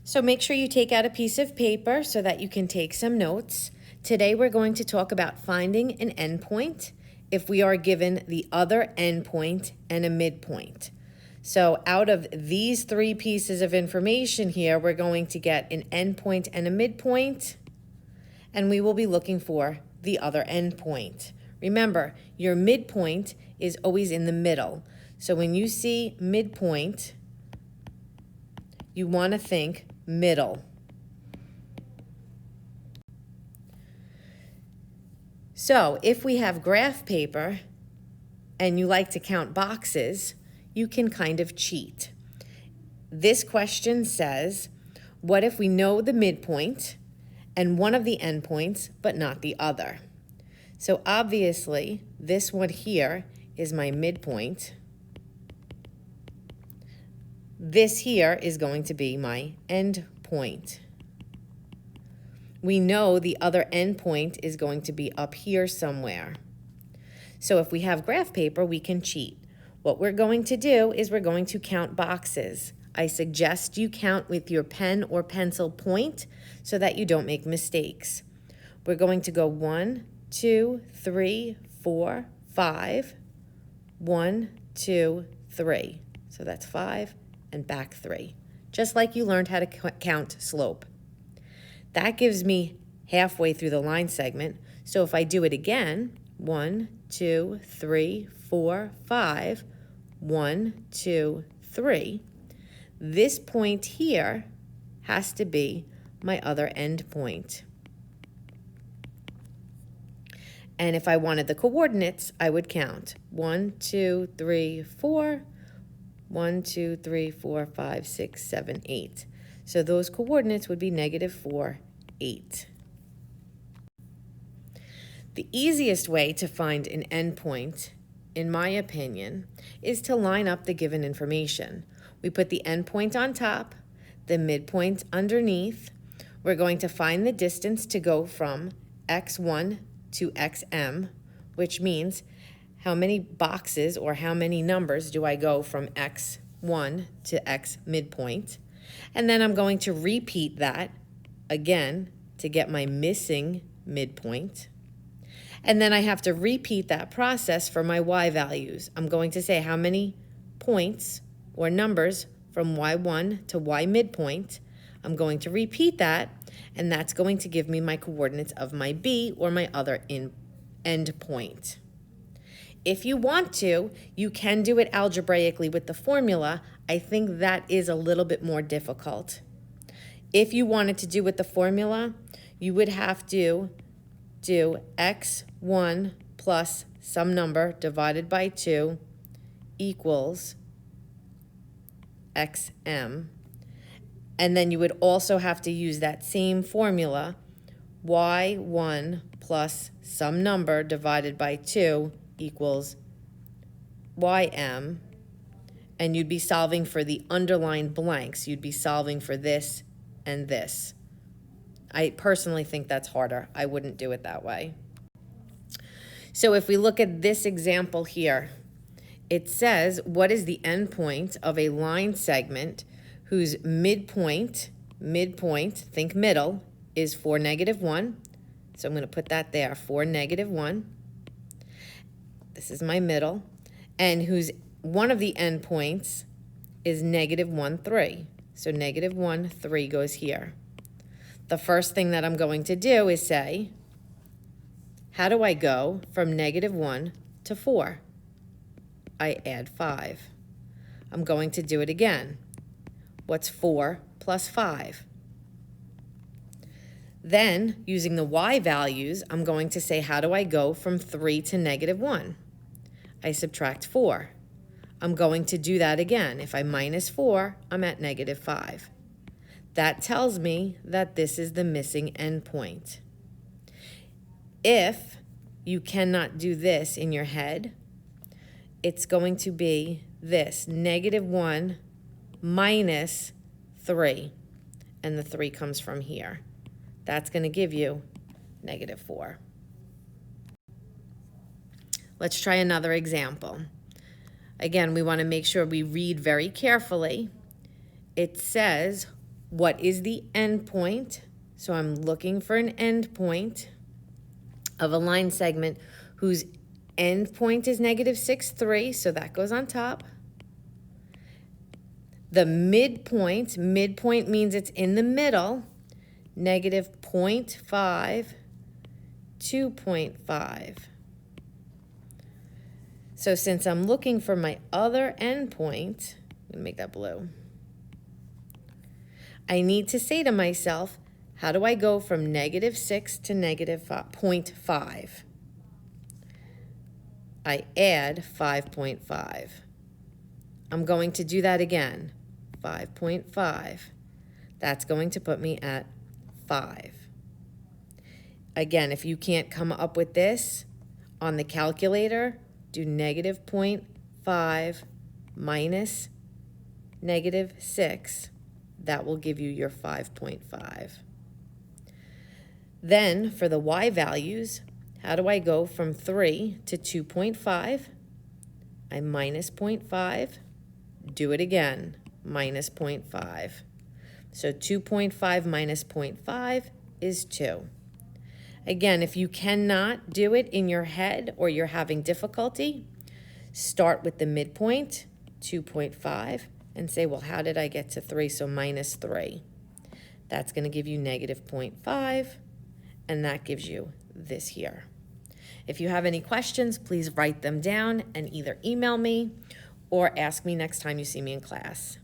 So make sure you take out a piece of paper so that you can take some notes. Today we're going to talk about finding an endpoint if we are given the other endpoint and a midpoint. So out of these three pieces of information here, we're going to get an endpoint and a midpoint, and we will be looking for the other endpoint. Remember, your midpoint is always in the middle. So when you see midpoint, you want to think middle. So if we have graph paper and you like to count boxes, you can kind of cheat. This question says, what if we know the midpoint and one of the endpoints, but not the other? So obviously, this one here is my midpoint. This here is going to be my endpoint. We know the other endpoint is going to be up here somewhere. So if we have graph paper, we can cheat. What we're going to do is we're going to count boxes. I suggest you count with your pen or pencil point so that you don't make mistakes. We're going to go 1, 2, 3, 4, 5. 1, 2, 3. So that's 5 and back 3, just like you learned how to count slope. That gives me halfway through the line segment. So if I do it again, 1, 2, 3, 4, 5, 1, 2, 3, this point here has to be my other end point. And if I wanted the coordinates, I would count 1, 2, 3, 4, 1, 2, 3, 4, 5, 6, 7, 8. So those coordinates would be -4, 8. The easiest way to find an endpoint, in my opinion, is to line up the given information. We put the endpoint on top, the midpoint underneath. We're going to find the distance to go from x1 to xm, which means how many boxes or how many numbers do I go from x1 to x midpoint. And then I'm going to repeat that again to get my missing midpoint. And then I have to repeat that process for my y values. I'm going to say how many points or numbers from y1 to y midpoint. I'm going to repeat that, and that's going to give me my coordinates of my b or my other end point. If you want to, you can do it algebraically with the formula. I think that is a little bit more difficult. If you wanted to do with the formula, you would have to do x1 plus some number divided by 2 equals xm. And then you would also have to use that same formula, y1 plus some number divided by 2 equals ym, and you'd be solving for the underlined blanks. You'd be solving for this and this. I personally think that's harder. I wouldn't do it that way. So if we look at this example here, it says, what is the endpoint of a line segment whose midpoint, think middle, is 4, -1. So I'm going to put that there, 4, -1. This is my middle. And whose one of the endpoints is -1, 3. So -1, 3 goes here. The first thing that I'm going to do is say, how do I go from -1 to 4? I add 5. I'm going to do it again. What's 4 plus 5? Then, using the y values, I'm going to say, how do I go from 3 to -1? I subtract 4. I'm going to do that again. If I minus 4, I'm at -5. That tells me that this is the missing endpoint. If you cannot do this in your head, it's going to be this, -1 minus 3, and the 3 comes from here. That's going to give you -4. Let's try another example. Again, we want to make sure we read very carefully. It says, What is the endpoint? So I'm looking for an endpoint of a line segment whose endpoint is -6, 3, so that goes on top. The midpoint means it's in the middle, -0.5, 2.5. So since I'm looking for my other endpoint, I'm gonna make that blue. I need to say to myself, how do I go from -6 to -0.5? I add 5.5. I'm going to do that again, 5.5. That's going to put me at 5. Again, if you can't come up with this on the calculator, do -0.5 minus -6. That will give you your 5.5. Then for the y values, how do I go from 3 to 2.5? I minus 0.5. Do it again, minus 0.5. So 2.5 minus 0.5 is 2. Again, if you cannot do it in your head or you're having difficulty, start with the midpoint, 2.5, and say, well, how did I get to 3? So minus 3. That's going to give you -0.5, and that gives you this here. If you have any questions, please write them down and either email me or ask me next time you see me in class.